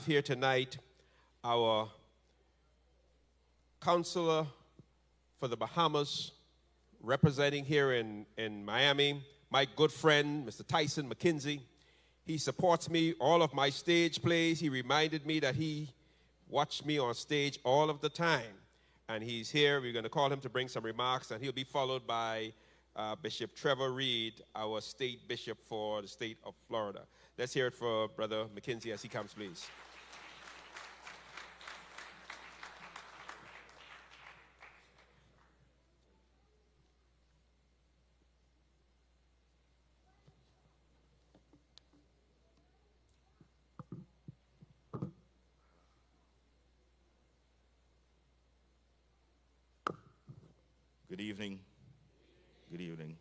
Here tonight our counselor for the Bahamas, representing here in Miami, my good friend, Mr. Tyson McKenzie. He supports me, all of my stage plays. He reminded me that he watched me on stage all of the time. And he's here. We're going to call him to bring some remarks, and he'll be followed by Bishop Trevor Reed, our state bishop for the state of Florida. Let's hear it for Brother McKenzie as he comes, please. Good evening. Good evening.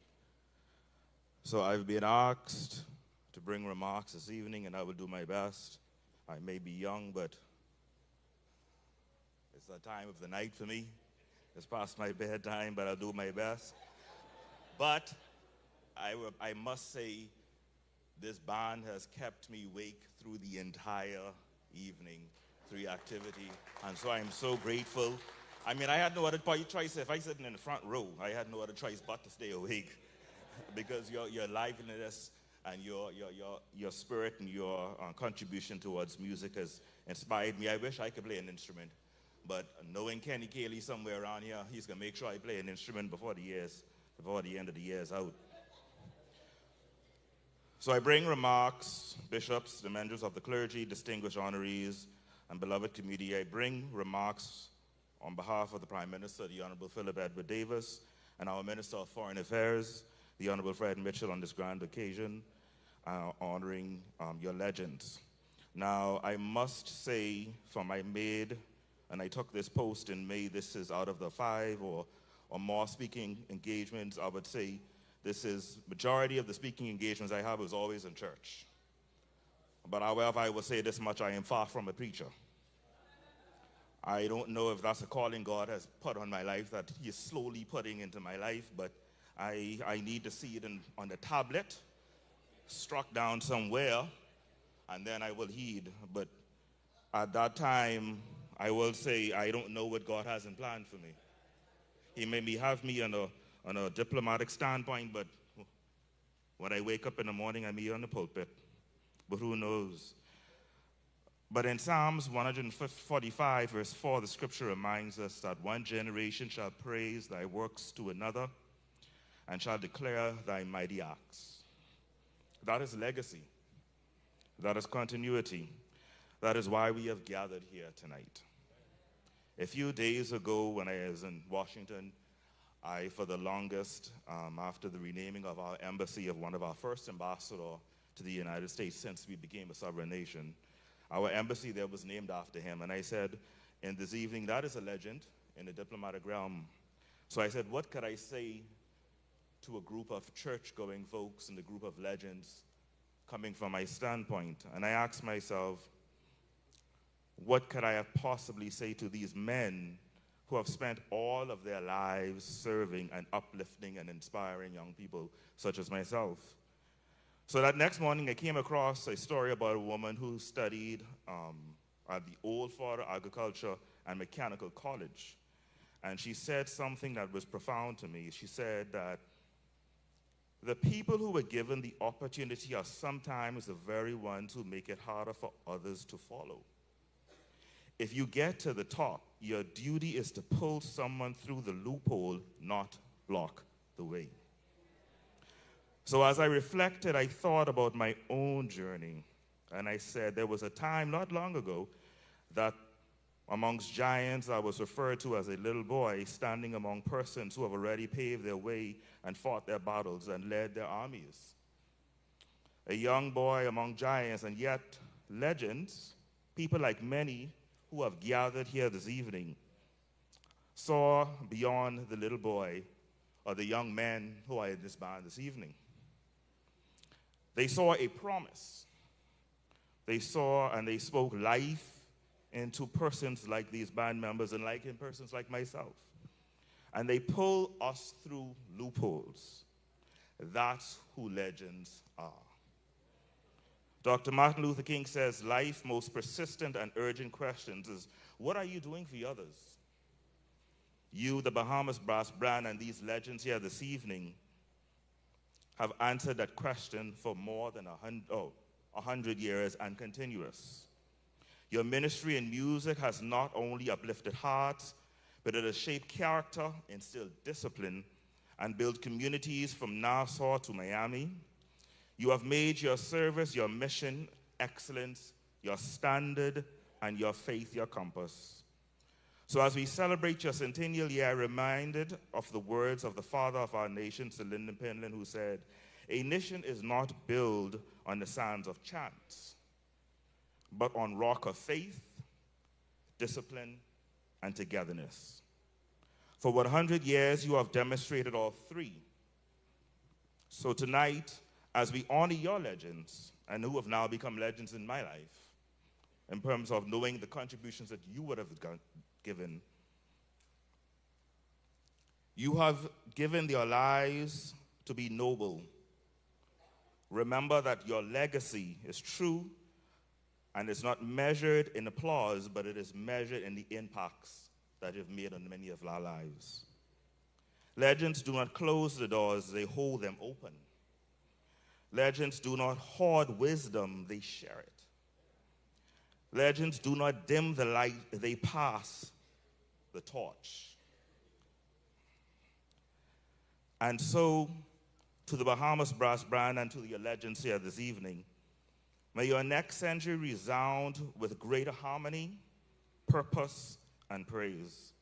So I've been asked to bring remarks this evening, and I will do my best. I may be young, but it's the time of the night for me. It's past my bedtime, but I'll do my best. But I must say, this band has kept me awake through the entire evening, through the activity, and so I'm so grateful. I mean, I had no other choice. If I was sitting in the front row, I had no other choice but to stay awake because your liveliness and your spirit and your contribution towards music has inspired me. I wish I could play an instrument, but knowing Kenny Cayley somewhere around here, he's going to make sure I play an instrument before the end of the year is out. So I bring remarks, bishops, the members of the clergy, distinguished honorees, and beloved community. I bring remarks on behalf of the Prime Minister, the Honorable Philip Edward Davis, and our Minister of Foreign Affairs, the Honorable Fred Mitchell, on this grand occasion, honoring your legends. Now, I must say, for my maid, and I took this post in May, this is out of the 5 or more speaking engagements, I would say this is majority of the speaking engagements I have is always in church. But however, I will say this much, I am far from a preacher. I don't know if that's a calling God has put on my life that he is slowly putting into my life, but I need to see it on the tablet, struck down somewhere, and then I will heed. But at that time, I will say I don't know what God has in plan for me. He may have me on a diplomatic standpoint, but when I wake up in the morning, I'm here on the pulpit. But who knows? But in Psalms 145, verse 4, the scripture reminds us that one generation shall praise thy works to another and shall declare thy mighty acts. That is legacy. That is continuity. That is why we have gathered here tonight. A few days ago, when I was in Washington, I, for the longest, after the renaming of our embassy of one of our first ambassador to the United States since we became a sovereign nation, our embassy there was named after him. And I said, in this evening, that is a legend in the diplomatic realm. So I said, what could I say to a group of church-going folks and a group of legends coming from my standpoint? And I asked myself, what could I have possibly say to these men who have spent all of their lives serving and uplifting and inspiring young people such as myself? So that next morning, I came across a story about a woman who studied at the Old Florida Agriculture and Mechanical College. And she said something that was profound to me. She said that the people who were given the opportunity are sometimes the very ones who make it harder for others to follow. If you get to the top, your duty is to pull someone through the loophole, not block the way. So as I reflected, I thought about my own journey, and I said there was a time not long ago that amongst giants I was referred to as a little boy standing among persons who have already paved their way and fought their battles and led their armies. A young boy among giants, and yet legends, people like many who have gathered here this evening, saw beyond the little boy or the young men who are in this band this evening. They saw a promise. They saw and they spoke life into persons like these band members and like in persons like myself. And they pull us through loopholes. That's who legends are. Dr. Martin Luther King says, life's most persistent and urgent questions is, what are you doing for others? You, the Bahama Brass Band, and these legends here this evening have answered that question for more than 100 years and continuous. Your ministry in music has not only uplifted hearts, but it has shaped character, instilled discipline, and built communities from Nassau to Miami. You have made your service, your mission, excellence, your standard, and your faith your compass. So as we celebrate your centennial year, I'm reminded of the words of the father of our nation, Sir Lynden Pindling, who said, "A nation is not built on the sands of chance, but on rock of faith, discipline, and togetherness." For 100 years, you have demonstrated all three. So tonight, as we honor your legends, and who have now become legends in my life, in terms of knowing the contributions that you would have given, you have given your lives to be noble. Remember that your legacy is true, and it's not measured in applause, but it is measured in the impacts that you've made on many of our lives. Legends do not close the doors, they hold them open. Legends do not hoard wisdom, they share it. Legends do not dim the light, they pass the torch. And so, to the Bahama Brass Band and to your legends here this evening, may your next century resound with greater harmony, purpose, and praise.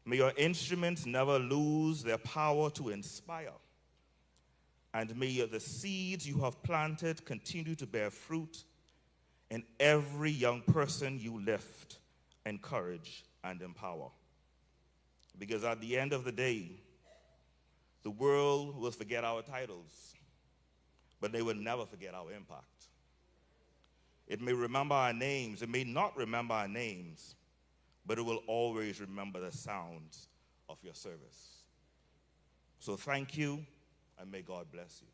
May your instruments never lose their power to inspire. And may the seeds you have planted continue to bear fruit in every young person you lift, encourage, and empower. Because at the end of the day, the world will forget our titles, but they will never forget our impact. It may remember our names, it may not remember our names, but it will always remember the sounds of your service. So thank you, and may God bless you.